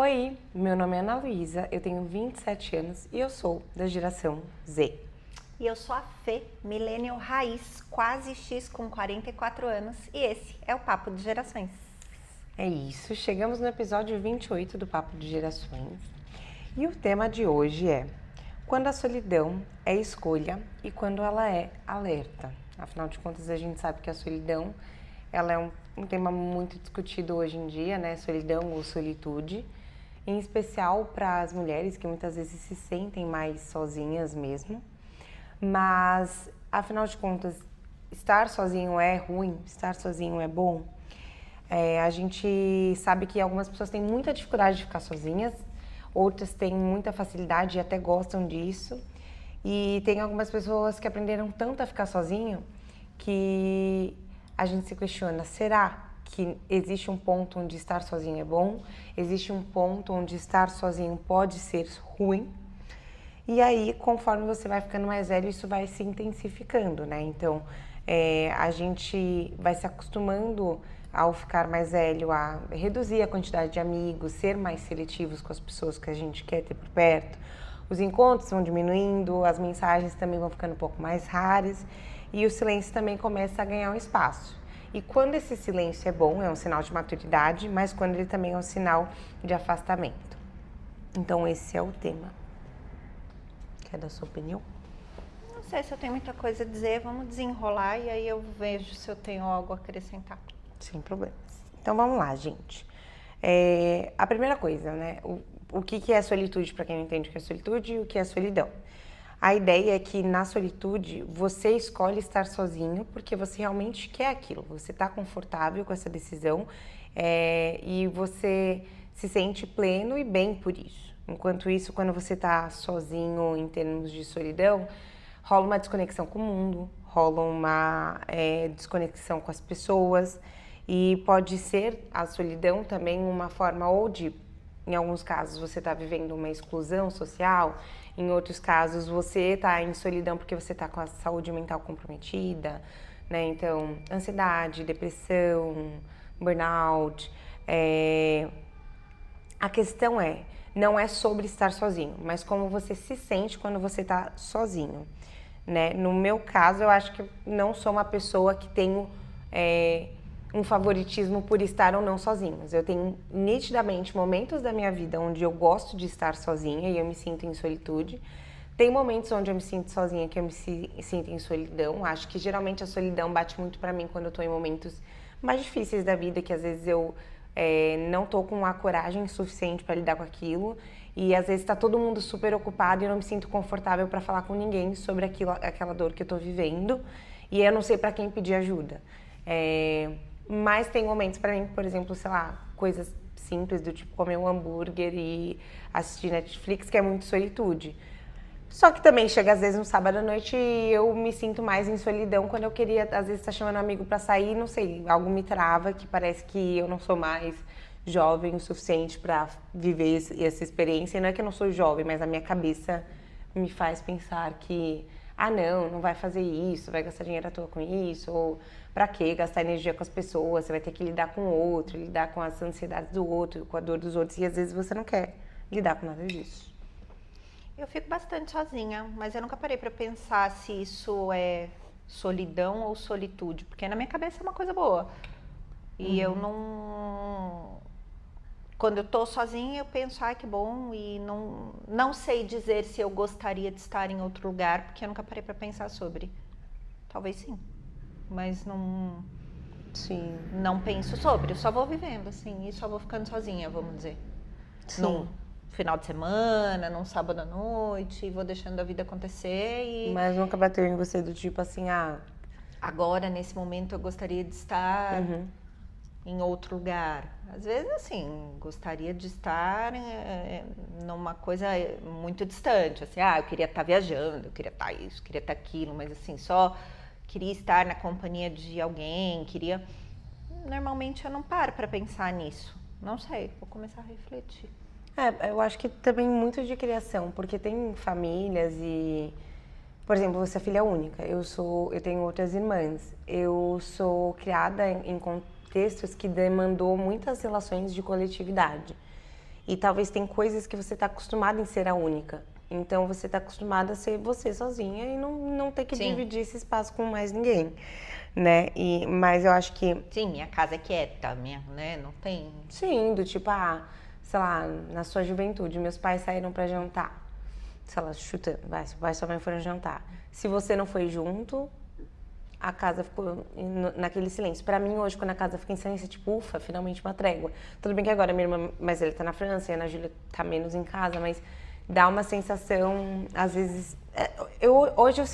Oi, meu nome é Ana Luísa, eu tenho 27 anos e eu sou da geração Z. E eu sou a Fê, millennial raiz, quase X com 44 anos, e esse é o Papo de Gerações. É isso, chegamos no episódio 28 do Papo de Gerações e o tema de hoje é quando a solidão é escolha e quando ela é alerta. Afinal de contas, a gente sabe que a solidão ela é um tema muito discutido hoje em dia, né? Solidão ou solitude, em especial para as mulheres que muitas vezes se sentem mais sozinhas mesmo. Mas, afinal de contas, estar sozinho é ruim? Estar sozinho é bom? A gente sabe que algumas pessoas têm muita dificuldade de ficar sozinhas, outras têm muita facilidade e até gostam disso. E tem algumas pessoas que aprenderam tanto a ficar sozinho que a gente se questiona, será que existe um ponto onde estar sozinho é bom? Existe um ponto onde estar sozinho pode ser ruim? E aí, conforme você vai ficando mais velho, isso vai se intensificando, né? Então, a gente vai se acostumando ao ficar mais velho a reduzir a quantidade de amigos, ser mais seletivos com as pessoas que a gente quer ter por perto. Os encontros vão diminuindo, as mensagens também vão ficando um pouco mais raras e o silêncio também começa a ganhar um espaço. E quando esse silêncio é bom, é um sinal de maturidade, mas quando ele também é um sinal de afastamento. Então, esse é o tema. Quer dar sua opinião? Não sei se eu tenho muita coisa a dizer, vamos desenrolar e aí eu vejo se eu tenho algo a acrescentar. Sem problemas. Então vamos lá, gente. A primeira coisa, né? O que é solitude, para quem não entende o que é solitude e o que é solidão. A ideia é que na solitude você escolhe estar sozinho porque você realmente quer aquilo, você está confortável com essa decisão e você se sente pleno e bem por isso. Enquanto isso, quando você está sozinho em termos de solidão, rola uma desconexão com o mundo, rola uma desconexão com as pessoas e pode ser a solidão também uma forma ou de, em alguns casos, você está vivendo uma exclusão social, em outros casos você está em solidão porque você está com a saúde mental comprometida, né? Então, ansiedade, depressão, burnout. A questão não é sobre estar sozinho, mas como você se sente quando você está sozinho, né? No meu caso, eu acho que não sou uma pessoa que tenho um favoritismo por estar ou não sozinhos. Eu tenho nitidamente momentos da minha vida onde eu gosto de estar sozinha e eu me sinto em solitude. Tem momentos onde eu me sinto sozinha que eu me sinto em solidão. Acho que geralmente a solidão bate muito pra mim quando eu tô em momentos mais difíceis da vida, que às vezes eu não tô com a coragem suficiente para lidar com aquilo. E às vezes tá todo mundo super ocupado e eu não me sinto confortável para falar com ninguém sobre aquela dor que eu tô vivendo. E eu não sei para quem pedir ajuda. Mas tem momentos para mim, por exemplo, sei lá, coisas simples do tipo comer um hambúrguer e assistir Netflix, que é muito solitude. Só que também chega às vezes um sábado à noite e eu me sinto mais em solidão quando eu queria, às vezes, estar chamando um amigo pra sair, não sei, algo me trava, que parece que eu não sou mais jovem o suficiente pra viver essa experiência. E não é que eu não sou jovem, mas a minha cabeça me faz pensar que, não vai fazer isso, vai gastar dinheiro à toa com isso, ou pra que gastar energia com as pessoas, você vai ter que lidar com o outro, lidar com as ansiedades do outro, com a dor dos outros, e às vezes você não quer lidar com nada disso. Eu fico bastante sozinha, mas eu nunca parei pra pensar se isso é solidão ou solitude, porque na minha cabeça é uma coisa boa. E eu não... Quando eu tô sozinha, eu penso, que bom, e não sei dizer se eu gostaria de estar em outro lugar, porque eu nunca parei pra pensar sobre. Talvez sim, mas não penso sobre, eu só vou vivendo, assim, e só vou ficando sozinha, vamos dizer. Sim. Num final de semana, num sábado à noite, e vou deixando a vida acontecer e... Mas nunca bateu em você do tipo assim, Agora, nesse momento, eu gostaria de estar em outro lugar. Às vezes, assim, gostaria de estar numa coisa muito distante. Assim, eu queria estar viajando, eu queria estar isso, queria estar aquilo, mas assim, só queria estar na companhia de alguém, Normalmente eu não paro para pensar nisso. Não sei, vou começar a refletir. Eu acho que também muito de criação, porque tem famílias e, por exemplo, você é filha única, eu tenho outras irmãs, eu sou criada em contextos que demandou muitas relações de coletividade. E talvez tem coisas que você está acostumada em ser a única. Então você está acostumada a ser você sozinha e não ter que Sim. dividir esse espaço com mais ninguém, né? Mas eu acho que Sim, minha casa é quieta, né? Não tem. sim, do tipo, sei lá, na sua juventude, meus pais saíram pra jantar. Sei lá, chutando, seu pai e sua mãe foram jantar. Se você não foi junto, a casa ficou naquele silêncio. Pra mim, hoje, quando a casa fica em silêncio, é tipo, ufa, finalmente uma trégua. Tudo bem que agora minha irmã mais velha tá na França e a Ana Júlia tá menos em casa, mas dá uma sensação, às vezes... hoje eu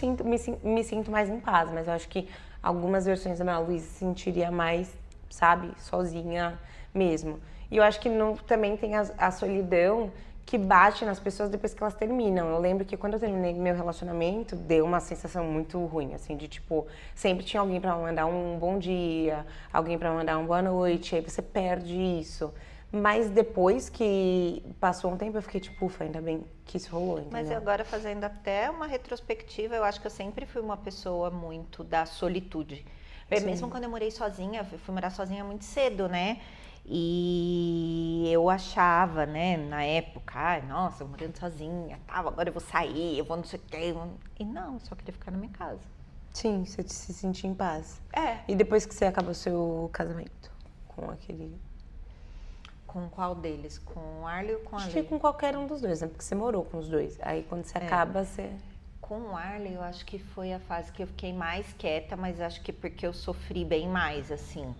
me sinto mais em paz, mas eu acho que algumas versões da Ana Luísa se sentiria mais, sabe, sozinha mesmo. E eu acho que também tem a solidão que bate nas pessoas depois que elas terminam. Eu lembro que quando eu terminei meu relacionamento, deu uma sensação muito ruim, assim, de tipo, sempre tinha alguém pra mandar um bom dia, alguém pra mandar uma boa noite, aí você perde isso. Mas depois que passou um tempo, eu fiquei tipo, ufa, ainda bem que isso rolou, entendeu? Mas agora, fazendo até uma retrospectiva, eu acho que eu sempre fui uma pessoa muito da solitude. Mesmo quando eu morei sozinha, eu fui morar sozinha muito cedo, né? E eu achava, né, na época, nossa, eu morando sozinha, tal, agora eu vou sair, eu vou não sei o quê. E não, eu só queria ficar na minha casa. Sim, você se sentir em paz. É. E depois que você acabou seu casamento com aquele... Com qual deles? Com o Arley ou com a Acho Ale? que com qualquer um dos dois, né? Porque você morou com os dois. Aí quando você acaba, você... Com o Arley, eu acho que foi a fase que eu fiquei mais quieta, mas acho que porque eu sofri bem mais, assim.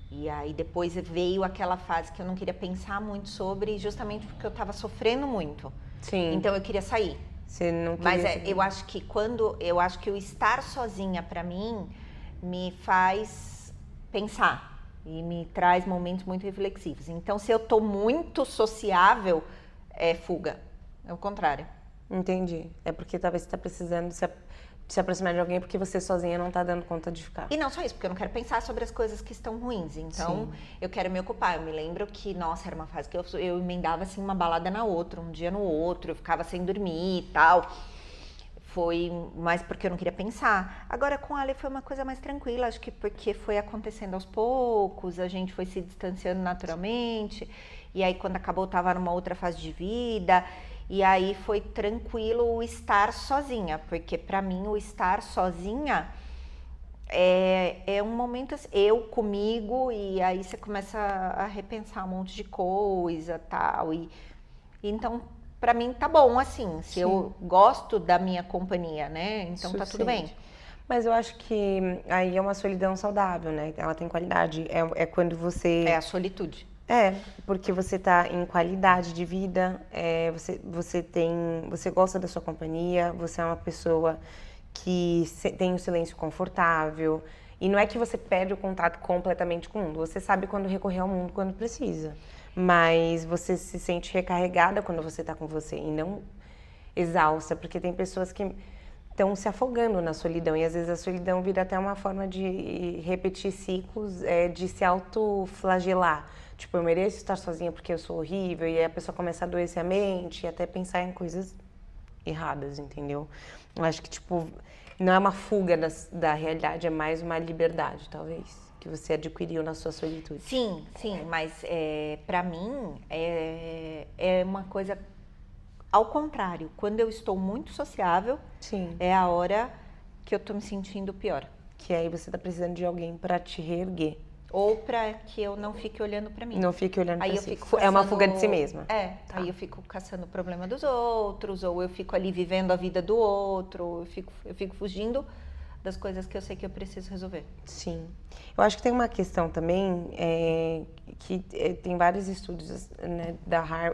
E aí depois veio aquela fase que eu não queria pensar muito sobre, justamente porque eu tava sofrendo muito. Sim. Então eu queria sair. Você não Mas queria... eu acho que eu acho que o estar sozinha pra mim me faz pensar e me traz momentos muito reflexivos. Então se eu tô muito sociável, é fuga. É o contrário. Entendi. É porque talvez você tá precisando se aproximar de alguém porque você sozinha não tá dando conta de ficar. E não só isso, porque eu não quero pensar sobre as coisas que estão ruins. Então, eu quero me ocupar. Eu me lembro que, nossa, era uma fase que eu emendava, assim, uma balada na outra, um dia no outro. Eu ficava sem dormir e tal. Foi mais porque eu não queria pensar. Agora, com a Ale foi uma coisa mais tranquila. Acho que porque foi acontecendo aos poucos. A gente foi se distanciando naturalmente. E aí, quando acabou, eu tava numa outra fase de vida. E aí foi tranquilo o estar sozinha, porque pra mim o estar sozinha é um momento assim, eu comigo, e aí você começa a repensar um monte de coisa tal. E então, pra mim tá bom assim, se eu gosto da minha companhia, né? Então tá tudo bem. Mas eu acho que aí é uma solidão saudável, né? Ela tem qualidade. É quando você... É a solitude. Porque você tá em qualidade de vida, você gosta da sua companhia, você é uma pessoa que tem um silêncio confortável. E não é que você perde o contato completamente com o mundo, você sabe quando recorrer ao mundo quando precisa. Mas você se sente recarregada quando você tá com você e não exausta, porque tem pessoas que estão se afogando na solidão e às vezes a solidão vira até uma forma de repetir ciclos, de se autoflagelar. Tipo, eu mereço estar sozinha porque eu sou horrível, e aí a pessoa começa a adoecer a mente e até pensar em coisas erradas, entendeu? Eu acho que, tipo, não é uma fuga da realidade, é mais uma liberdade, talvez, que você adquiriu na sua solitude. Sim, mas pra mim é uma coisa ao contrário. Quando eu estou muito sociável, é a hora que eu tô me sentindo pior. Que aí você tá precisando de alguém pra te reerguer. Ou pra que eu não fique olhando pra mim. Não fique olhando aí pra eu si. Fico É uma fuga de si mesma. Aí eu fico caçando o problema dos outros, ou eu fico ali vivendo a vida do outro, eu fico fugindo das coisas que eu sei que eu preciso resolver. Sim. Eu acho que tem uma questão também, que tem vários estudos, né,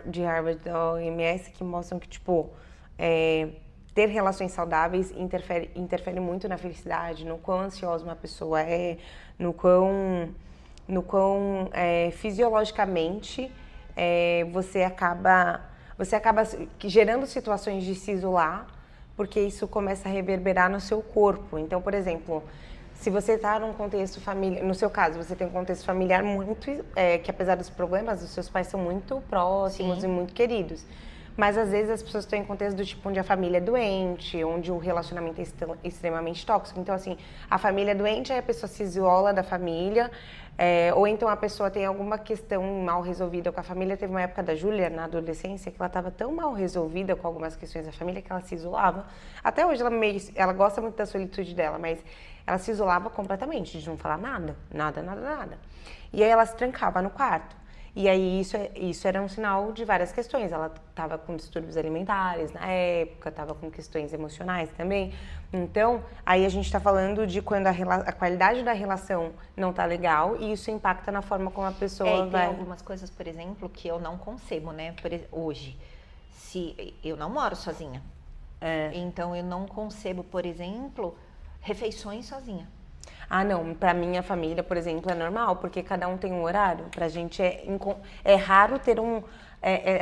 de Harvard, da OMS, que mostram que, tipo, ter relações saudáveis interfere muito na felicidade, no quão ansiosa uma pessoa é, no quão fisiologicamente você acaba gerando situações de se isolar, porque isso começa a reverberar no seu corpo. Então, por exemplo, Se você tá num contexto familiar, no seu caso, você tem um contexto familiar muito, que apesar dos problemas, os seus pais são muito próximos Sim. e muito queridos. Mas às vezes as pessoas estão em contexto do tipo onde a família é doente, onde o relacionamento é extremamente tóxico. Então, assim, a família é doente, aí a pessoa se isola da família, ou então a pessoa tem alguma questão mal resolvida com a família. Teve uma época da Júlia, na adolescência, que ela estava tão mal resolvida com algumas questões da família que ela se isolava. Até hoje ela gosta muito da solitude dela, mas ela se isolava completamente, de não falar nada, nada, nada, nada. E aí ela se trancava no quarto. E aí isso era um sinal de várias questões. Ela estava com distúrbios alimentares na época, estava com questões emocionais também. Então, aí a gente está falando de quando a qualidade da relação não está legal e isso impacta na forma como a pessoa E vai... tem algumas coisas, por exemplo, que eu não concebo, né? Hoje, se eu não moro sozinha. Então, eu não concebo, por exemplo, refeições sozinha. Ah, não, pra minha família, por exemplo, é normal, porque cada um tem um horário. Pra gente é raro ter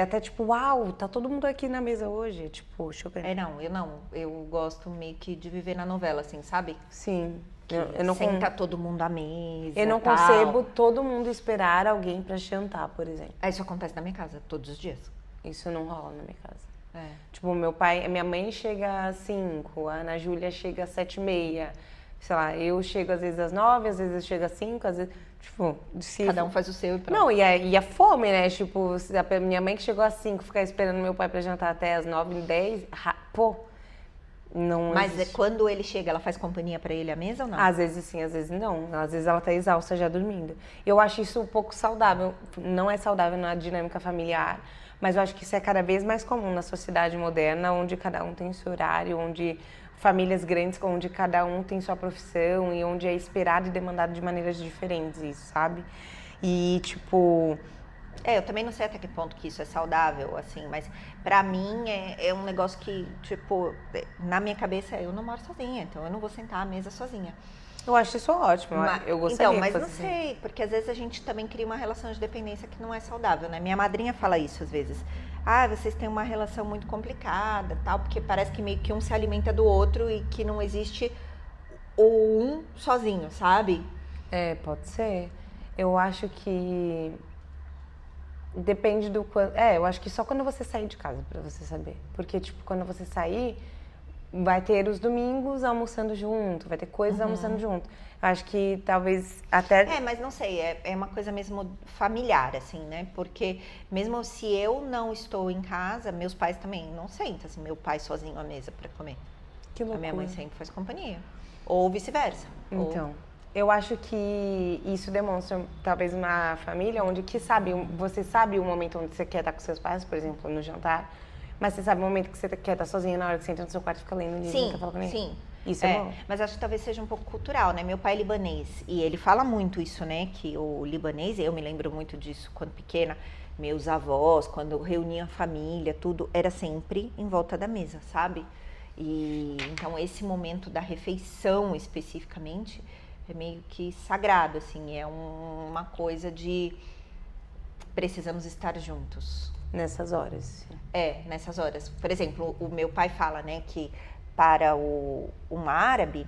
até tipo, uau, tá todo mundo aqui na mesa hoje. Tipo, deixa eu ver. Não, eu não. Eu gosto meio que de viver na novela, assim, sabe? Sim. Eu não senta todo mundo à mesa. Eu não tal. concebo todo mundo esperar alguém pra jantar, por exemplo. Isso acontece na minha casa, todos os dias. Isso não rola na minha casa. Tipo, minha mãe chega às 5, a Ana Júlia chega às 7h30. Sei lá, eu chego às vezes às 9, às vezes eu chego às 5, às vezes, tipo... Cada um faz o seu e pronto. Não, e a fome, né? Tipo, a minha mãe que chegou às 5, ficar esperando meu pai pra jantar até às 9h10, pô, não Mas existe. quando ele chega, ela faz companhia pra ele à mesa ou não? Às vezes sim, às vezes não. Às vezes ela tá exausta já dormindo. Eu acho isso um pouco saudável. Não é saudável na dinâmica familiar, mas eu acho que isso é cada vez mais comum na sociedade moderna, onde cada um tem o seu horário, onde... famílias grandes onde cada um tem sua profissão e onde é esperado e demandado de maneiras diferentes, isso, sabe? E, tipo... Eu também não sei até que ponto que isso é saudável, assim, mas pra mim é um negócio que, tipo, na minha cabeça eu não moro sozinha, então eu não vou sentar à mesa sozinha. Eu acho isso ótimo, eu gostaria Então, mas que não fosse sei, porque às vezes a gente também cria uma relação de dependência que não é saudável, né? Minha madrinha fala isso às vezes. Vocês têm uma relação muito complicada, tal, porque parece que meio que um se alimenta do outro e que não existe o um sozinho, sabe? Pode ser. Eu acho que depende do quanto... eu acho que só quando você sair de casa pra você saber. Porque, tipo, quando você sair, vai ter os domingos almoçando junto, vai ter coisas almoçando junto. Eu acho que talvez até... mas não sei, é uma coisa mesmo familiar, assim, né? Porque mesmo se eu não estou em casa, meus pais também não sentam, assim, meu pai sozinho à mesa pra comer. Que loucura. A minha mãe sempre faz companhia. Ou vice-versa. Então, eu acho que isso demonstra talvez uma família onde você sabe o momento onde você quer estar com seus pais, por exemplo, no jantar, mas você sabe o momento que você quer estar sozinha na hora que você entra no seu quarto e fica lendo um livro e não quer falar com ninguém. Sim. Isso é bom. Mas acho que talvez seja um pouco cultural, né? Meu pai é libanês e ele fala muito isso, né? Que o libanês, eu me lembro muito disso quando pequena, meus avós, quando reuniam a família, tudo, era sempre em volta da mesa, sabe? E então esse momento da refeição especificamente é meio que sagrado, assim, é uma coisa de precisamos estar juntos. Nessas horas. Nessas horas. Por exemplo, o meu pai fala, né, que para um árabe,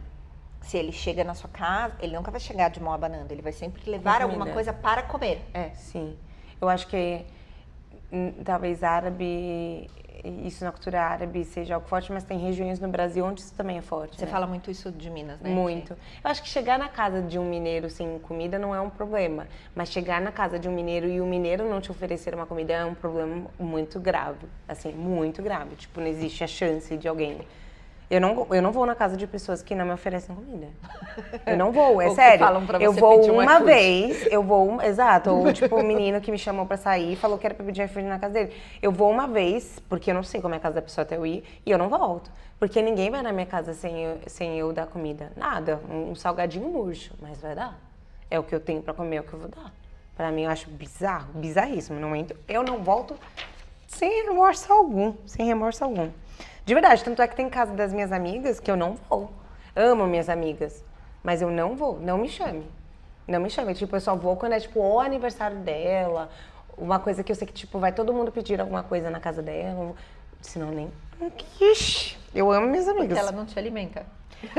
se ele chega na sua casa, ele nunca vai chegar de mão abanando, ele vai sempre levar alguma coisa para comer. Sim. Eu acho que talvez árabe, isso na cultura árabe seja algo forte, mas tem regiões no Brasil onde isso também é forte. Você fala muito isso de Minas, né? Muito. Eu acho que chegar na casa de um mineiro sem comida não é um problema, mas chegar na casa de um mineiro e o mineiro não te oferecer uma comida é um problema muito grave, assim, muito grave. Tipo, não existe a chance de alguém... Eu não vou na casa de pessoas que não me oferecem comida. Eu não vou, é Ou que sério. falam pra você eu vou pedir um uma iFood. vez, exato. Ou tipo, o menino que me chamou pra sair e falou que era pra pedir iFood na casa dele. Eu vou uma vez, porque eu não sei como é a casa da pessoa até eu ir, e eu não volto. Porque ninguém vai na minha casa sem eu dar comida. Nada, um salgadinho murcho, mas vai dar. É o que eu tenho pra comer, é o que eu vou dar. Pra mim, eu acho bizarro, bizarríssimo. Eu não volto sem remorso algum, sem remorso algum. De verdade, tanto é que tem casa das minhas amigas que eu não vou. Amo minhas amigas, mas eu não vou, não me chame. Não me chame, tipo, eu só vou quando é, tipo, o aniversário dela, uma coisa que eu sei que, tipo, vai todo mundo pedir alguma coisa na casa dela, senão nem... Ixi, eu amo minhas amigas. Porque ela não te alimenta.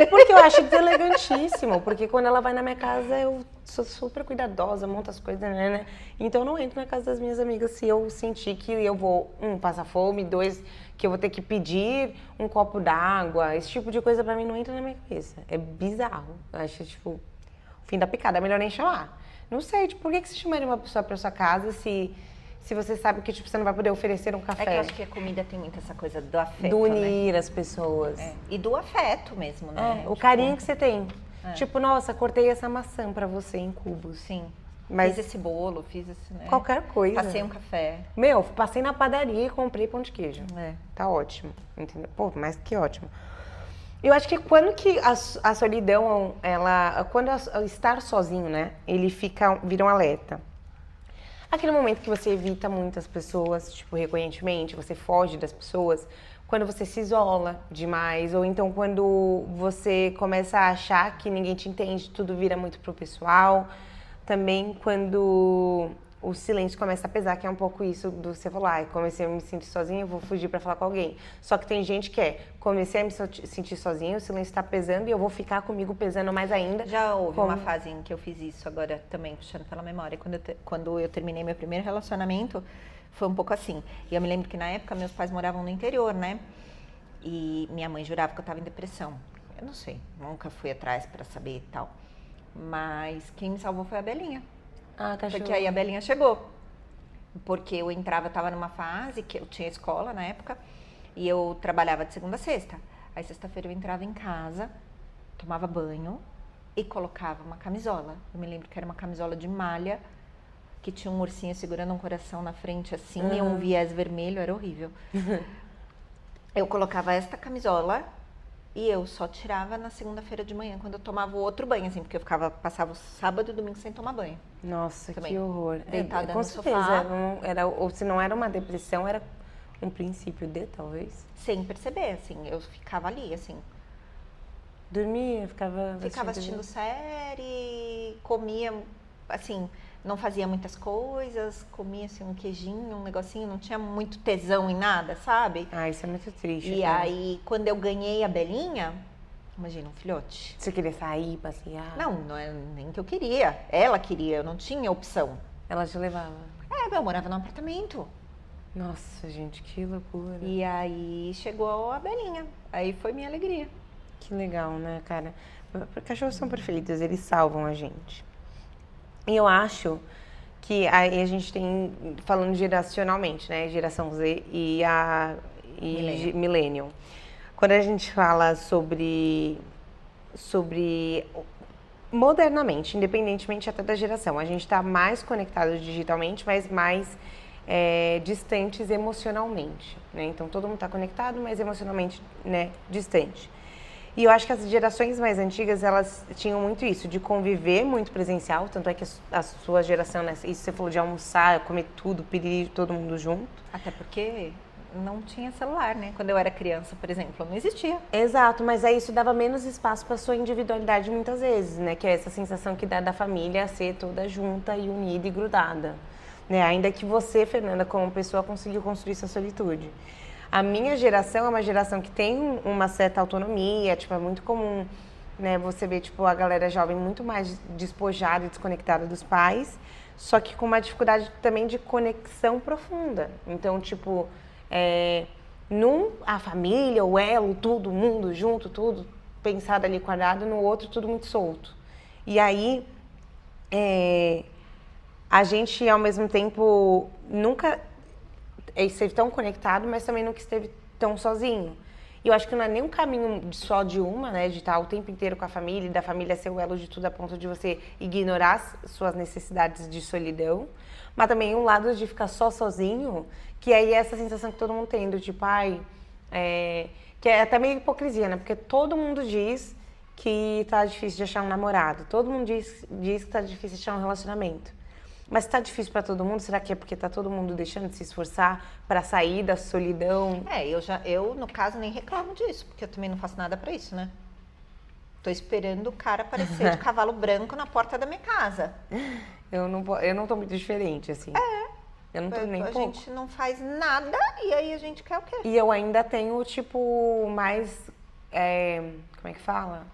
Porque eu acho deselegantíssimo. Porque quando ela vai na minha casa, eu sou super cuidadosa, monto as coisas, né? Então eu não entro na casa das minhas amigas se eu sentir que eu vou, passar fome, dois, que eu vou ter que pedir um copo d'água. Esse tipo de coisa pra mim não entra na minha cabeça. É bizarro. Eu acho, tipo, o fim da picada. É melhor nem chamar. Não sei, tipo, por que você chamaria uma pessoa pra sua casa se você sabe que, tipo, você não vai poder oferecer um café? É que eu acho que a comida tem muito essa coisa do afeto, Do né? unir as pessoas. E do afeto mesmo, né? O carinho que você tem. Tipo, nossa, cortei essa maçã pra você em cubos. Sim. Mas Fiz esse bolo, fiz esse, né? qualquer coisa. Passei um café. Meu, passei na padaria e comprei pão de queijo. É. Tá ótimo, entendeu? Pô, mais que ótimo. Eu acho que quando que a solidão, quando estar sozinho, né, ele vira um alerta. Aquele momento que você evita muitas pessoas, tipo, recorrentemente, você foge das pessoas, quando você se isola demais, ou então quando você começa a achar que ninguém te entende, tudo vira muito pro pessoal. Também quando o silêncio começa a pesar, que é um pouco isso do você falar, comecei a me sentir sozinha, eu vou fugir pra falar com alguém. Só que tem gente que comecei a me sentir sozinha, o silêncio tá pesando e eu vou ficar comigo pesando mais ainda. Já houve uma fase em que eu fiz isso agora também, puxando pela memória. Quando eu terminei meu primeiro relacionamento, foi um pouco assim. E eu me lembro que na época meus pais moravam no interior, né? E minha mãe jurava que eu tava em depressão. Eu não sei, nunca fui atrás pra saber e tal. Mas quem me salvou foi a Belinha. Ah, cachorro. Porque aí a Belinha chegou. Porque eu tava numa fase que eu tinha escola na época e eu trabalhava de segunda a sexta. Aí sexta-feira eu entrava em casa, tomava banho e colocava uma camisola. Eu me lembro que era uma camisola de malha que tinha um ursinho segurando um coração na frente assim e um viés vermelho, era horrível. Eu colocava esta camisola e eu só tirava na segunda-feira de manhã, quando eu tomava o outro banho, assim, porque passava o sábado e domingo sem tomar banho. Nossa, Também. que horror. Deitada com no certeza, sofá. ou se não era uma depressão, era um princípio de, talvez. Sem perceber, assim, eu ficava ali, assim. Dormia, ficava Assistindo série, comia, assim, não fazia muitas coisas, comia, assim, um queijinho, um negocinho, não tinha muito tesão em nada, sabe? Ah, isso é muito triste. E cara. aí, quando eu ganhei a Belinha, imagina, um filhote. Você queria sair, passear? Não é nem que eu queria. Ela queria, eu não tinha opção. Ela te levava? Eu morava num apartamento. Nossa, gente, que loucura. E aí chegou a Belinha. Aí foi minha alegria. Que legal, né, cara? Cachorros são perfeitos, eles salvam a gente. E eu acho que aí a gente tem, falando geracionalmente, né? Geração Z e Millennium. Quando a gente fala sobre modernamente, independentemente até da geração, a gente está mais conectado digitalmente, mas mais distantes emocionalmente, né? Então todo mundo está conectado, mas emocionalmente, né, distante. E eu acho que as gerações mais antigas, elas tinham muito isso, de conviver muito presencial, tanto é que a sua geração, né, isso você falou de almoçar, comer tudo, piriri, todo mundo junto. Até porque não tinha celular, né? Quando eu era criança, por exemplo, não existia. Exato, mas aí isso dava menos espaço para sua individualidade muitas vezes, né? Que é essa sensação que dá da família ser toda junta e unida e grudada, né? Ainda que você, Fernanda, como pessoa, conseguiu construir sua solitude. A minha geração é uma geração que tem uma certa autonomia, tipo, é muito comum, né, você ver, tipo, a galera jovem muito mais despojada e desconectada dos pais, só que com uma dificuldade também de conexão profunda. Então, tipo, a família, o elo, todo mundo junto, tudo pensado ali, quadrado, no outro, tudo muito solto. E aí, a gente, ao mesmo tempo, nunca esteve tão conectado, mas também nunca esteve tão sozinho. E eu acho que não é nem um caminho só de uma, né, de estar o tempo inteiro com a família e da família ser o elo de tudo a ponto de você ignorar suas necessidades de solidão, mas também um lado de ficar só sozinho, que aí é essa sensação que todo mundo tem, do tipo, que é até meio hipocrisia, né, porque todo mundo diz que tá difícil de achar um namorado, todo mundo diz que tá difícil de achar um relacionamento. Mas tá difícil para todo mundo? Será que é porque tá todo mundo deixando de se esforçar para sair da solidão? Eu, no caso, nem reclamo disso, porque eu também não faço nada para isso, né? Tô esperando o cara aparecer de cavalo branco na porta da minha casa. Eu não tô muito diferente, assim. Eu não tô nem pouco. A gente não faz nada e aí a gente quer o quê? E eu ainda tenho, tipo, mais como é que fala?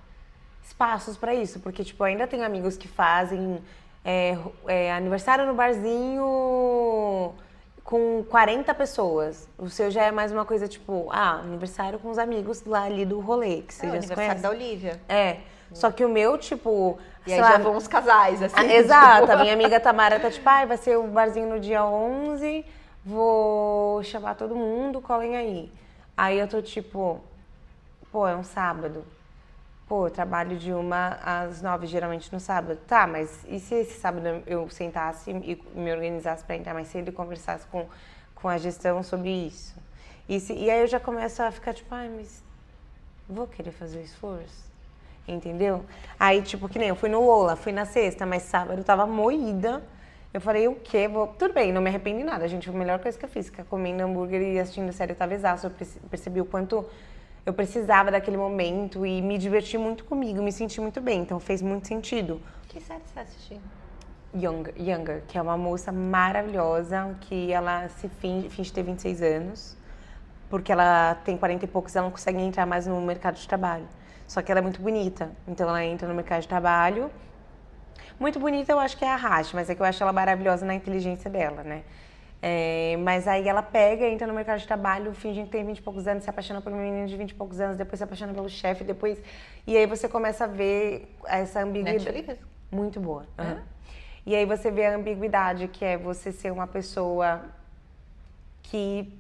Espaços pra isso, porque, tipo, eu ainda tenho amigos que fazem aniversário no barzinho com 40 pessoas. O seu já é mais uma coisa, tipo, aniversário com os amigos lá ali do rolê, que você já se aniversário conhece. da Olivia. Só que o meu, tipo... E aí já vão os casais, assim. Exato, tipo... a minha amiga Tamara tá tipo, vai ser o barzinho no dia 11, vou chamar todo mundo, colhem aí. Aí eu tô tipo, pô, é um sábado. Pô, eu trabalho de 1 às 9, geralmente no sábado. Tá, mas e se esse sábado eu sentasse e me organizasse pra entrar mais cedo e conversasse com a gestão sobre isso? E aí eu já começo a ficar tipo, mas vou querer fazer o esforço? Entendeu? Aí, tipo, que nem eu fui no Lola, fui na sexta, mas sábado eu tava moída. Eu falei, o quê? Tudo bem, não me arrependo de nada, gente. Foi a melhor coisa que eu fiz, ficar comendo hambúrguer e assistindo série, eu tava exausta. Eu percebi o quanto eu precisava daquele momento e me diverti muito comigo, me senti muito bem. Então fez muito sentido. Que série você assistiu? Younger, que é uma moça maravilhosa, que ela se finge ter 26 anos, porque ela tem 40 e poucos, ela não consegue entrar mais no mercado de trabalho. Só que ela é muito bonita, então ela entra no mercado de trabalho. Muito bonita eu acho que é a Hash, mas é que eu acho ela maravilhosa na inteligência dela, né? Mas aí ela pega, entra no mercado de trabalho, finge que tem 20 e poucos anos, se apaixona por uma menina de 20 e poucos anos, depois se apaixona pelo chefe, depois... E aí você começa a ver essa ambiguidade. Netflix? Muito boa. Uhum. E aí você vê a ambiguidade, que é você ser uma pessoa que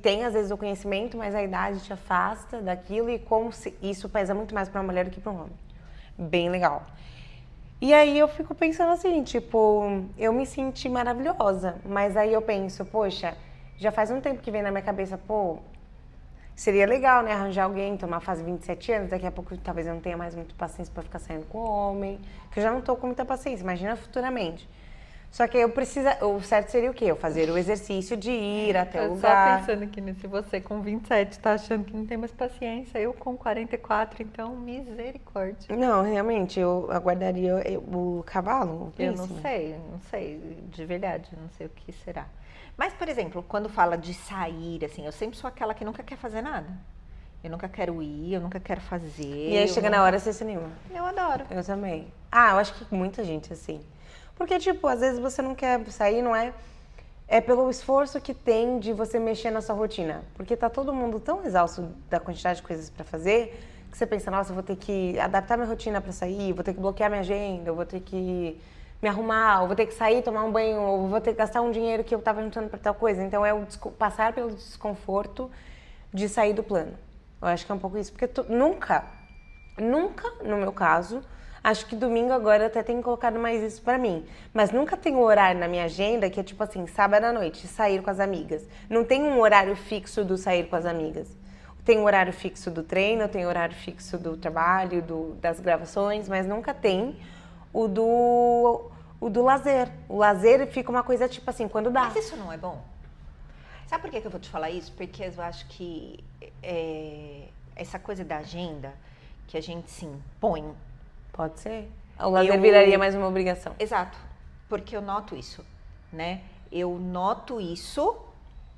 tem, às vezes, o conhecimento, mas a idade te afasta daquilo e como isso pesa muito mais para uma mulher do que para um homem. Bem legal. E aí eu fico pensando assim, tipo, eu me senti maravilhosa, mas aí eu penso, poxa, já faz um tempo que vem na minha cabeça, pô, seria legal, né, arranjar alguém, tomar fase 27 anos, daqui a pouco talvez eu não tenha mais muita paciência para ficar saindo com homem, que eu já não tô com muita paciência, imagina futuramente. Só que o certo seria o quê? Eu fazer o exercício de ir até o lugar. Só pensando aqui nesse você com 27 tá achando que não tem mais paciência, eu com 44, então misericórdia. Não, realmente, eu aguardaria o cavalo. Eu não sei, de verdade, não sei o que será. Mas, por exemplo, quando fala de sair, assim, eu sempre sou aquela que nunca quer fazer nada. Eu nunca quero ir, eu nunca quero fazer. E aí chega na hora, você se anima. Eu adoro. Eu também. Eu acho que muita gente, assim. Porque, tipo, às vezes você não quer sair, não é? É pelo esforço que tem de você mexer na sua rotina. Porque tá todo mundo tão exausto da quantidade de coisas pra fazer, que você pensa, nossa, eu vou ter que adaptar minha rotina pra sair, vou ter que bloquear minha agenda, eu vou ter que me arrumar, eu vou ter que sair, tomar um banho, ou vou ter que gastar um dinheiro que eu tava juntando pra tal coisa. Então é o passar pelo desconforto de sair do plano. Eu acho que é um pouco isso. Porque nunca, no meu caso, acho que domingo agora eu até tenho colocado mais isso pra mim. Mas nunca tem um horário na minha agenda que é tipo assim, sábado à noite, sair com as amigas. Não tem um horário fixo do sair com as amigas. Tem um horário fixo do treino, tem um horário fixo do trabalho, das gravações, mas nunca tem o do lazer. O lazer fica uma coisa tipo assim, quando dá. Mas isso não é bom? Sabe por que eu vou te falar isso? Porque eu acho que essa coisa da agenda que a gente se impõe. Pode ser. O lazer viraria mais uma obrigação. Exato. Porque eu noto isso, né? Eu noto isso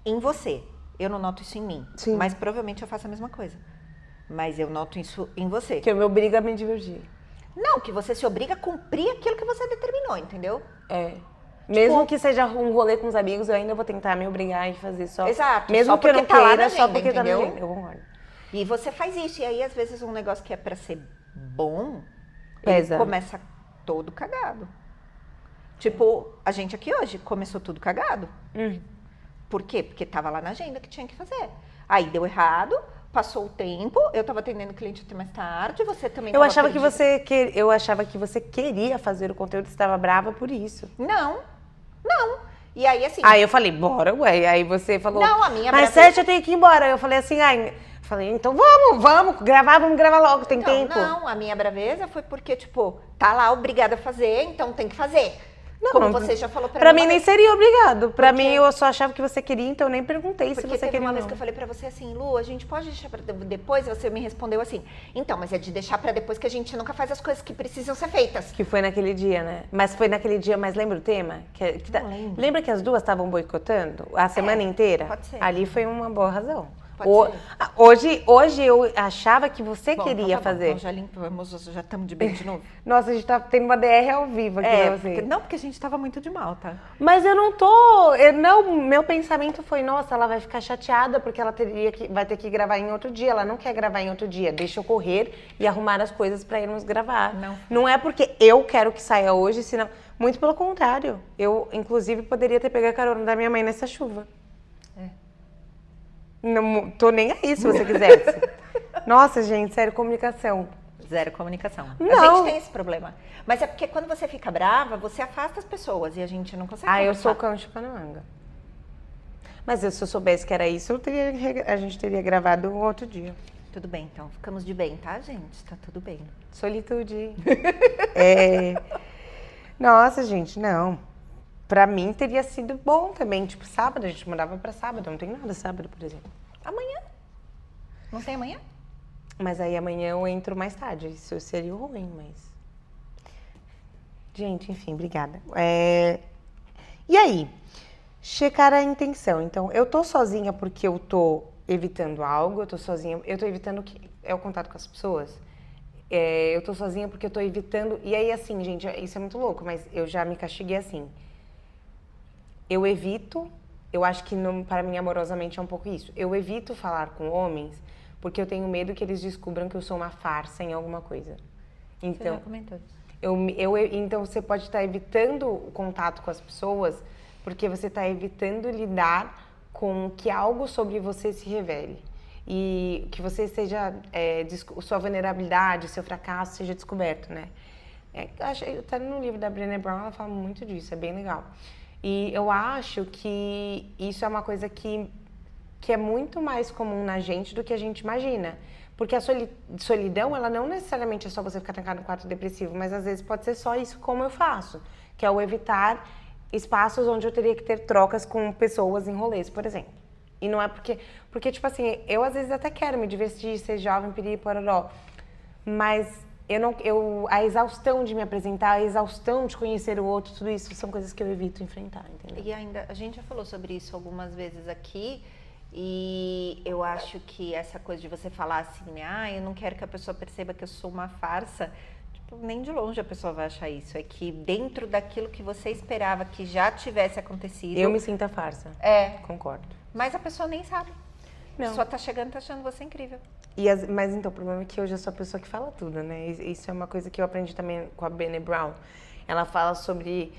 em você. Eu não noto isso em mim. Sim. Mas provavelmente eu faço a mesma coisa. Mas eu noto isso em você. Que eu me obrigo a me divertir. Não, que você se obriga a cumprir aquilo que você determinou, entendeu? Mesmo que seja um rolê com os amigos, eu ainda vou tentar me obrigar a fazer só. Exato. Mesmo só que eu não tá lá queira, na só agenda, porque entendeu? tá na agenda. Eu concordo. E você faz isso. E aí, às vezes, um negócio que é pra ser bom, Pesa. ele começa todo cagado. Tipo, a gente aqui hoje começou tudo cagado. Por quê? Porque tava lá na agenda que tinha que fazer. Aí deu errado, passou o tempo, eu tava atendendo o cliente até mais tarde, você também Eu tava achava perdida. eu achava que você queria fazer o conteúdo e estava brava por isso. Não. E aí, assim... Aí eu falei, bora, ué. Aí você falou, Não, a minha mas brava- 7 eu tenho que ir embora. Eu falei assim, então vamos gravar logo, tem Então, tempo. não, a minha braveza foi porque, tipo, tá lá obrigada a fazer, então tem que fazer. Não, Como não, você já falou pra Pra mim mim uma nem vez. seria obrigado. Pra Porque- mim eu só achava que você queria, então eu nem perguntei se Porque você teve queria uma ou vez não. que eu falei pra você assim, Lu, a gente pode deixar pra depois? E você me respondeu assim, então, mas é de deixar pra depois que a gente nunca faz as coisas que precisam ser feitas. Que foi naquele dia, né? Mas foi naquele dia, mas lembra o tema? Não lembro. Lembra que as duas estavam boicotando a semana inteira? pode ser. Ali foi uma boa razão. Pode ser. Hoje eu achava que você Bom, queria então tá bom. fazer. Então já limpamos, já estamos de bem de novo. Nossa, a gente tá tendo uma DR ao vivo aqui pra você. Porque a gente tava muito de mal, tá? Mas eu não tô. Não, meu pensamento foi, nossa, ela vai ficar chateada porque ela vai ter que gravar em outro dia. Ela não quer gravar em outro dia. Deixa eu correr e arrumar as coisas pra irmos gravar. Não é porque eu quero que saia hoje, senão. Muito pelo contrário. Eu, inclusive, poderia ter pegado a carona da minha mãe nessa chuva. Não tô nem aí se você quisesse. Nossa, gente, sério, comunicação. Zero comunicação. Não. A gente tem esse problema. Mas é porque quando você fica brava, você afasta as pessoas e a gente não consegue Eu conversar. sou cão chupando manga. Mas se eu soubesse que era isso, a gente teria gravado outro dia. Tudo bem, então. Ficamos de bem, tá, gente? Tá tudo bem. Solitude. Nossa, gente, não. Pra mim teria sido bom também. Tipo, sábado, a gente mudava pra sábado. Não tem nada sábado, por exemplo. Amanhã. Não tem amanhã? Mas aí amanhã eu entro mais tarde. Isso seria ruim, mas... Gente, enfim, obrigada. E aí? Checar a intenção. Então, eu tô sozinha porque eu tô evitando algo. Eu tô sozinha... Eu tô evitando o contato com as pessoas. Eu tô sozinha porque eu tô evitando... E aí, assim, gente, isso é muito louco, mas eu já me castiguei assim. Eu evito... Eu acho que para mim, amorosamente, é um pouco isso. Eu evito falar com homens porque eu tenho medo que eles descubram que eu sou uma farsa em alguma coisa. Então, você já comentou isso. Então, você pode estar evitando o contato com as pessoas porque você está evitando lidar com que algo sobre você se revele. E que você seja, sua vulnerabilidade, seu fracasso seja descoberto, né? Tá no livro da Brené Brown, ela fala muito disso, é bem legal. E eu acho que isso é uma coisa que é muito mais comum na gente do que a gente imagina. Porque a solidão, ela não necessariamente é só você ficar trancado no quarto depressivo, mas às vezes pode ser só isso como eu faço, que é o evitar espaços onde eu teria que ter trocas com pessoas em rolês, por exemplo. E não é porque tipo assim, eu às vezes até quero me divertir, ser jovem, piriri, pororó, mas a exaustão de me apresentar, a exaustão de conhecer o outro, tudo isso são coisas que eu evito enfrentar, entendeu? E ainda, a gente já falou sobre isso algumas vezes aqui, e eu acho que essa coisa de você falar assim, né, eu não quero que a pessoa perceba que eu sou uma farsa, tipo, nem de longe a pessoa vai achar isso, é que dentro daquilo que você esperava que já tivesse acontecido... Eu me sinto a farsa. Concordo. Mas a pessoa nem sabe. Não. Só tá chegando, tá achando você incrível. Mas então, o problema é que hoje eu sou a pessoa que fala tudo, né? Isso é uma coisa que eu aprendi também com a Brené Brown. Ela fala sobre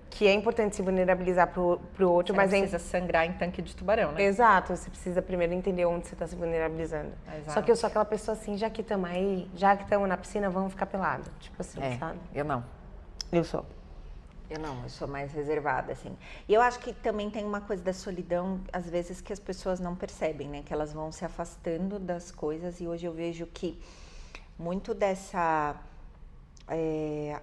que é importante se vulnerabilizar pro outro, Você mas não precisa sangrar em tanque de tubarão, né? Exato, você precisa primeiro entender onde você está se vulnerabilizando. Exato. Só que eu sou aquela pessoa assim, já que estamos aí, já que estamos na piscina, vamos ficar pelado. Tipo assim, sabe? Eu não. Eu sou. Eu sou mais reservada, assim. E eu acho que também tem uma coisa da solidão, às vezes, que as pessoas não percebem, né? Que elas vão se afastando das coisas. E hoje eu vejo que muito dessa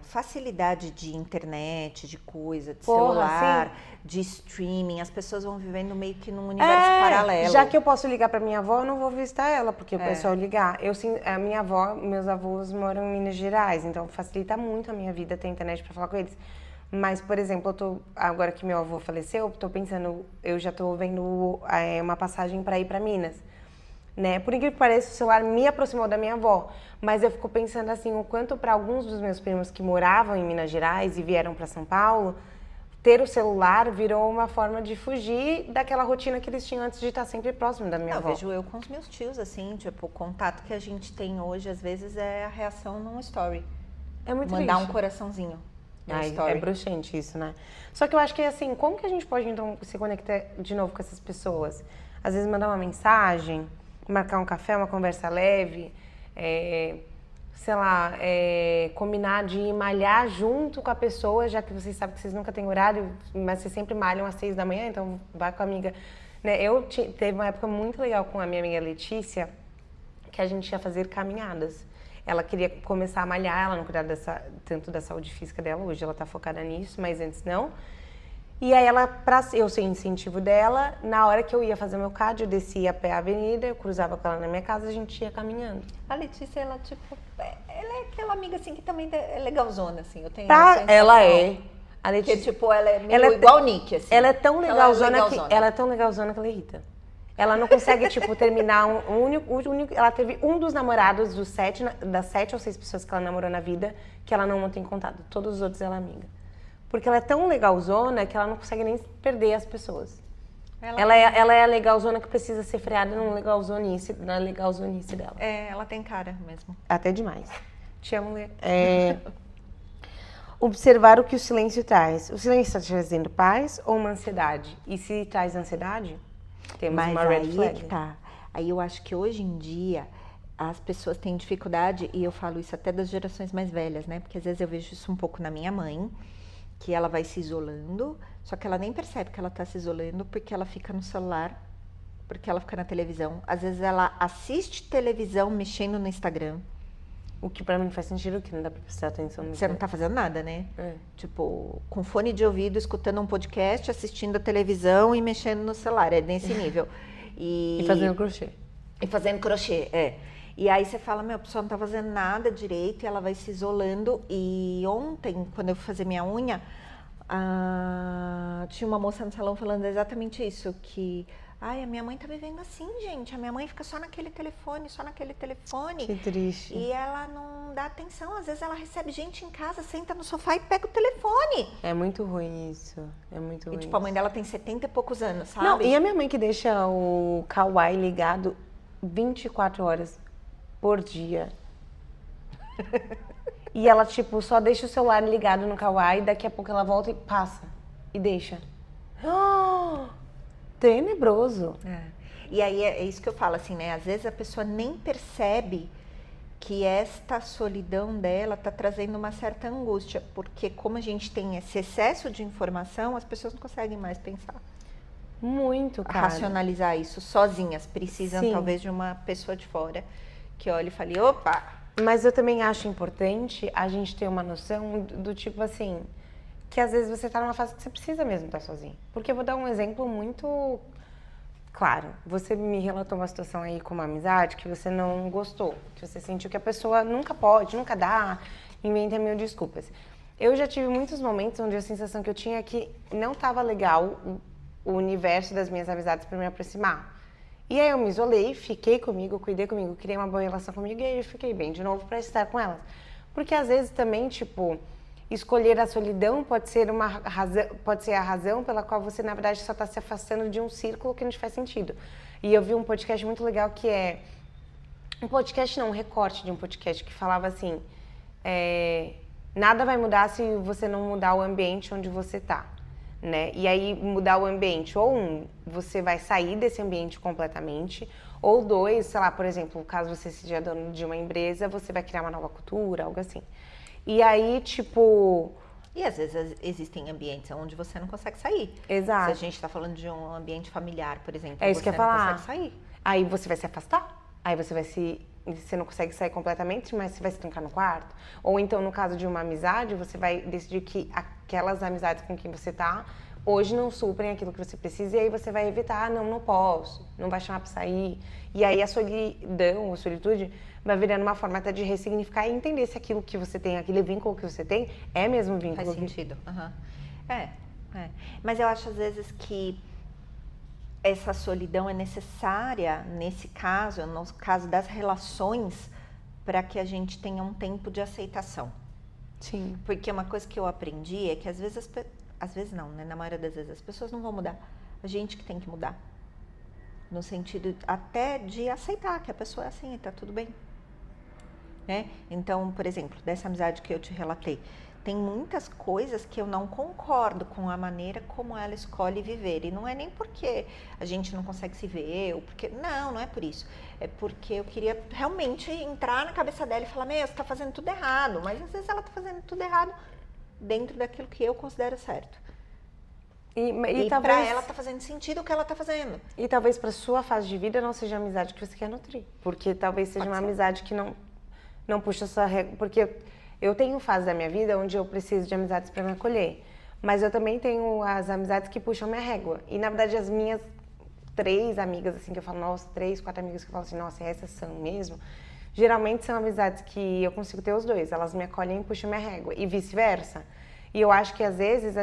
facilidade de internet, de coisa, de celular, sim. de streaming, as pessoas vão vivendo meio que num universo paralelo. Já que eu posso ligar pra minha avó, eu não vou visitar ela, porque o pessoal ligar. A minha avó, meus avós moram em Minas Gerais, então facilita muito a minha vida ter internet pra falar com eles. Mas, por exemplo, agora que meu avô faleceu, eu já tô vendo uma passagem para ir para Minas, né? Por incrível que pareça, o celular me aproximou da minha avó, mas eu fico pensando assim, o quanto para alguns dos meus primos que moravam em Minas Gerais e vieram para São Paulo, ter o celular virou uma forma de fugir daquela rotina que eles tinham antes de estar sempre próximo da minha avó. Vejo eu com os meus tios, assim, tipo, o contato que a gente tem hoje, às vezes, é a reação num story. É muito Mandar triste. um coraçãozinho. É bruxante isso, né? Só que eu acho que, assim, como que a gente pode, então, se conectar de novo com essas pessoas? Às vezes mandar uma mensagem, marcar um café, uma conversa leve, sei lá, combinar de ir malhar junto com a pessoa, já que vocês sabem que vocês nunca têm horário, mas vocês sempre malham às 6 da manhã, então vai com a amiga. Né? Teve uma época muito legal com a minha amiga Letícia, que a gente ia fazer caminhadas. Ela queria começar a malhar, ela não cuidava tanto da saúde física dela, hoje ela tá focada nisso, mas antes não. E aí eu sei o incentivo dela, na hora que eu ia fazer meu cardio, eu descia a pé a avenida, eu cruzava com ela na minha casa, a gente ia caminhando. A Letícia, ela é aquela amiga assim que também é legalzona, assim, eu tenho Ela é. A Letícia, porque, tipo, ela é meio igual o Nick, assim. Ela é tão legalzona que ela irrita. Ela não consegue, tipo, terminar ela teve um dos namorados das 7 ou 6 pessoas que ela namorou na vida que ela não mantém contato. Todos os outros ela é amiga. Porque ela é tão legalzona que ela não consegue nem perder as pessoas. Ela é a legalzona que precisa ser freada na legalzonice dela. Ela tem cara mesmo. Até demais. Te amo, Lê. Observar o que o silêncio traz. O silêncio está trazendo paz ou uma ansiedade? E se traz ansiedade, temos uma red flag. Que tá. Aí eu acho que hoje em dia as pessoas têm dificuldade, e eu falo isso até das gerações mais velhas, né? Porque às vezes eu vejo isso um pouco na minha mãe, que ela vai se isolando, só que ela nem percebe que ela tá se isolando porque ela fica no celular, porque ela fica na televisão. Às vezes ela assiste televisão mexendo no Instagram. O que pra mim faz sentido, que não dá pra prestar atenção no Você não tá fazendo nada, né? Tipo, com fone de ouvido, escutando um podcast, assistindo a televisão e mexendo no celular. É nesse nível. E fazendo crochê. E fazendo crochê, E aí você fala, a pessoa não tá fazendo nada direito e ela vai se isolando. E ontem, quando eu fui fazer minha unha, tinha uma moça no salão falando exatamente isso, que... Ai, a minha mãe tá vivendo assim, gente. A minha mãe fica só naquele telefone. Que triste. E ela não dá atenção. Às vezes ela recebe gente em casa, senta no sofá e pega o telefone. É muito ruim isso. É muito ruim. E tipo, a mãe dela tem 70 e poucos anos, sabe? Não, e a minha mãe que deixa o Kawaii ligado 24 horas por dia. E ela, tipo, só deixa o celular ligado no Kawaii, daqui a pouco ela volta e passa. E deixa. Tenebroso. E aí é isso que eu falo, assim, né? Às vezes a pessoa nem percebe que esta solidão dela tá trazendo uma certa angústia, porque como a gente tem esse excesso de informação, as pessoas não conseguem mais pensar. Muito, cara. Racionalizar isso sozinhas. Precisam, talvez, de uma pessoa de fora que olhe e fale, opa! Mas eu também acho importante a gente ter uma noção do tipo assim... que às vezes você tá numa fase que você precisa mesmo estar sozinho. Porque eu vou dar um exemplo muito claro. Você me relatou uma situação aí com uma amizade que você não gostou, que você sentiu que a pessoa nunca pode, nunca dá, inventa mil desculpas. Eu já tive muitos momentos onde a sensação que eu tinha é que não tava legal o universo das minhas amizades para me aproximar. E aí eu me isolei, fiquei comigo, cuidei comigo, criei uma boa relação comigo e aí eu fiquei bem de novo para estar com elas. Porque às vezes também, tipo... escolher a solidão pode ser a razão pela qual você, na verdade, só está se afastando de um círculo que não te faz sentido. E eu vi um podcast muito legal que é... um recorte de um podcast que falava assim... nada vai mudar se você não mudar o ambiente onde você está, né? E aí, mudar o ambiente, ou você vai sair desse ambiente completamente, ou dois, sei lá, por exemplo, caso você seja dono de uma empresa, você vai criar uma nova cultura, algo assim. E aí, tipo... E às vezes existem ambientes onde você não consegue sair. Exato. Se a gente está falando de um ambiente familiar, por exemplo, é isso que eu ia falar. Você não consegue sair. Aí você vai se afastar, aí você não consegue sair completamente, mas você vai se trancar no quarto. Ou então, no caso de uma amizade, você vai decidir que aquelas amizades com quem você tá, hoje não suprem aquilo que você precisa, e aí você vai evitar, não posso, não vai chamar pra sair. E aí a solidão, a solitude, vai virando uma forma até de ressignificar e entender se aquilo que você tem, aquele vínculo que você tem, é mesmo vínculo. Faz sentido. Mas eu acho, às vezes, que essa solidão é necessária, nesse caso, no caso das relações, para que a gente tenha um tempo de aceitação. Sim. Porque uma coisa que eu aprendi é que, às vezes não, né? Na maioria das vezes, as pessoas não vão mudar. A gente que tem que mudar. No sentido até de aceitar que a pessoa é assim, tá tudo bem. Né? Então, por exemplo, dessa amizade que eu te relatei, tem muitas coisas que eu não concordo com a maneira como ela escolhe viver. E não é nem porque a gente não consegue se ver, ou porque... Não é por isso. É porque eu queria realmente entrar na cabeça dela e falar, você tá fazendo tudo errado. Mas às vezes ela tá fazendo tudo errado dentro daquilo que eu considero certo. E talvez... pra ela tá fazendo sentido o que ela tá fazendo. E talvez pra sua fase de vida não seja a amizade que você quer nutrir. Porque talvez seja uma amizade que não puxa sua régua. Porque eu tenho fases da minha vida onde eu preciso de amizades para me acolher. Mas eu também tenho as amizades que puxam minha régua. E, na verdade, as minhas 3 amigas, assim, que eu falo, nossa, 3, 4 amigas que eu falo assim, nossa, essas são mesmo. Geralmente são amizades que eu consigo ter os dois. Elas me acolhem e puxam minha régua. E vice-versa. E eu acho que, às vezes,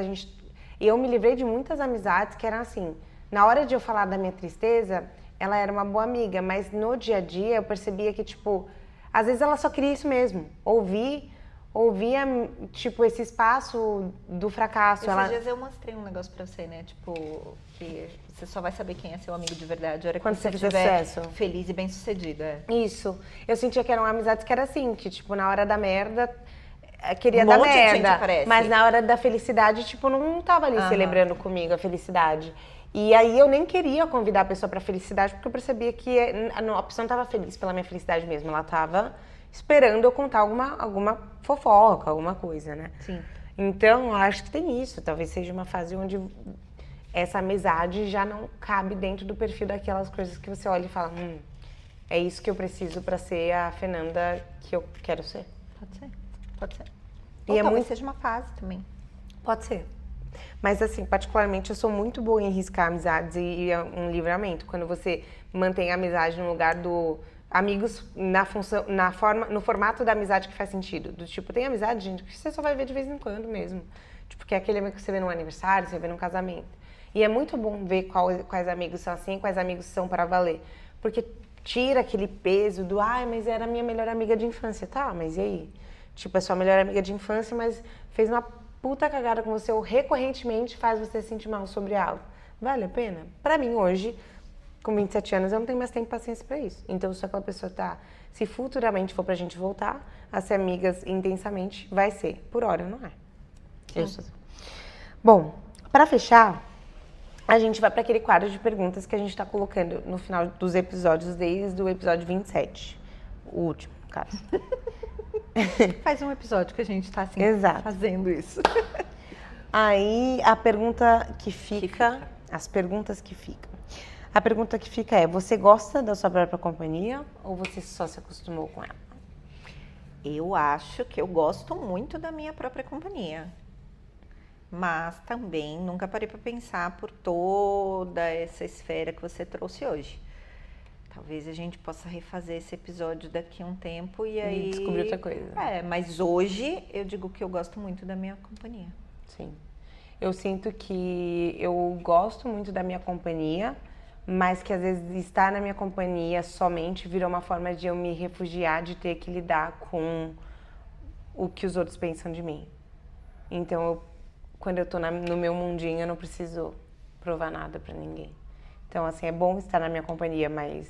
eu me livrei de muitas amizades que eram assim, na hora de eu falar da minha tristeza, ela era uma boa amiga, mas no dia a dia eu percebia que, tipo, às vezes ela só queria isso mesmo, ouvia, tipo, esse espaço do fracasso. Esses dias eu mostrei um negócio pra você, né? Tipo, que você só vai saber quem é seu amigo de verdade a hora que Quando você você fizer estiver sucesso. feliz e bem-sucedido, Isso. Eu sentia que eram amizades que era assim, que, tipo, na hora da merda, queria Um dar monte de gente merda. aparece. Mas na hora da felicidade, tipo, não tava ali celebrando comigo a felicidade. E aí eu nem queria convidar a pessoa pra felicidade, porque eu percebia que a pessoa não tava feliz pela minha felicidade mesmo. Ela tava esperando eu contar alguma fofoca, alguma coisa, né? Sim. Então, eu acho que tem isso. Talvez seja uma fase onde essa amizade já não cabe dentro do perfil daquelas coisas que você olha e fala, é isso que eu preciso pra ser a Fernanda que eu quero ser. Pode ser, pode ser. E Ou é talvez muito- seja uma fase também. Pode ser. Mas assim, particularmente eu sou muito boa em riscar amizades e é um livramento. Quando você mantém a amizade no lugar do amigos na função, no formato da amizade que faz sentido. Do tipo, tem amizade, gente, que você só vai ver de vez em quando mesmo. Tipo, que é aquele amigo que você vê num aniversário, você vê num casamento. E é muito bom ver quais amigos são assim, quais amigos são para valer. Porque tira aquele peso do, mas era minha melhor amiga de infância. Tá, mas e aí? Tipo, é sua melhor amiga de infância, mas fez uma puta cagada com você ou recorrentemente faz você se sentir mal sobre algo. Vale a pena? Pra mim, hoje, com 27 anos, eu não tenho mais tempo e paciência pra isso. Então, se aquela pessoa tá... Se futuramente for pra gente voltar a ser amigas intensamente, vai ser. Por hora, não é. Isso. Bom, pra fechar, a gente vai pra aquele quadro de perguntas que a gente tá colocando no final dos episódios, desde o episódio 27. O último, no caso. Faz um episódio que a gente tá assim, Exato. fazendo isso. Aí, a pergunta que fica, as perguntas que ficam. A pergunta que fica é, você gosta da sua própria companhia ou você só se acostumou com ela? Eu acho que eu gosto muito da minha própria companhia. Mas também nunca parei para pensar por toda essa esfera que você trouxe hoje. Talvez a gente possa refazer esse episódio daqui a um tempo e aí... descobrir outra coisa. Mas hoje eu digo que eu gosto muito da minha companhia. Sim. Eu sinto que eu gosto muito da minha companhia, mas que às vezes estar na minha companhia somente virou uma forma de eu me refugiar, de ter que lidar com o que os outros pensam de mim. Então, quando eu tô no meu mundinho, eu não preciso provar nada pra ninguém. Então, assim, é bom estar na minha companhia, mas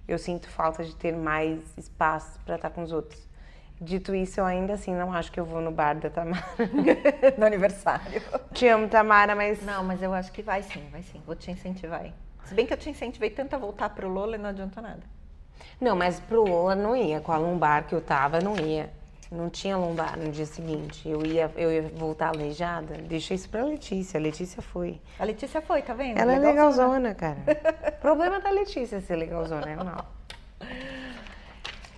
eu sinto falta de ter mais espaço pra estar com os outros. Dito isso, eu ainda assim não acho que eu vou no bar da Tamara. No aniversário. Te amo, Tamara, mas... Não, mas eu acho que vai sim, vai sim. Vou te incentivar. Se bem que eu te incentivei tanto a voltar pro Lola e não adiantou nada. Não, mas pro Lola não ia. Com a lombar que eu tava, não ia. Não tinha lombar no dia seguinte. Eu ia voltar aleijada. Deixa isso pra Letícia. A Letícia foi. A Letícia foi, tá vendo? Ela é legalzona, cara. O problema da Letícia é ser legalzona, eu não.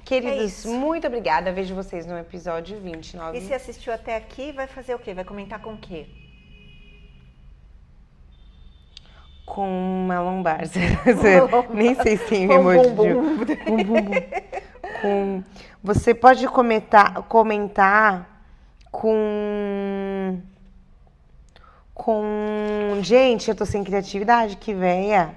Queridos, muito obrigada. Vejo vocês no episódio 29. E se assistiu até aqui, vai fazer o quê? Vai comentar com o quê? Com uma lombar. Nem sei se tem emoji de... Com bumbum. Você pode comentar com... Gente, eu tô sem criatividade, que véia.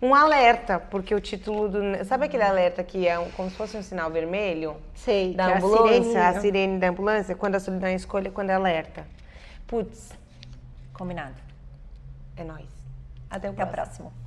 Um alerta, porque o título do... Sabe aquele alerta que é como se fosse um sinal vermelho? Sei, Da que é a ambulância, sireninha. a sirene da ambulância, quando a solidão escolhe, quando é alerta. Putz, Combinado. é nóis. Até o Até a próximo. próxima.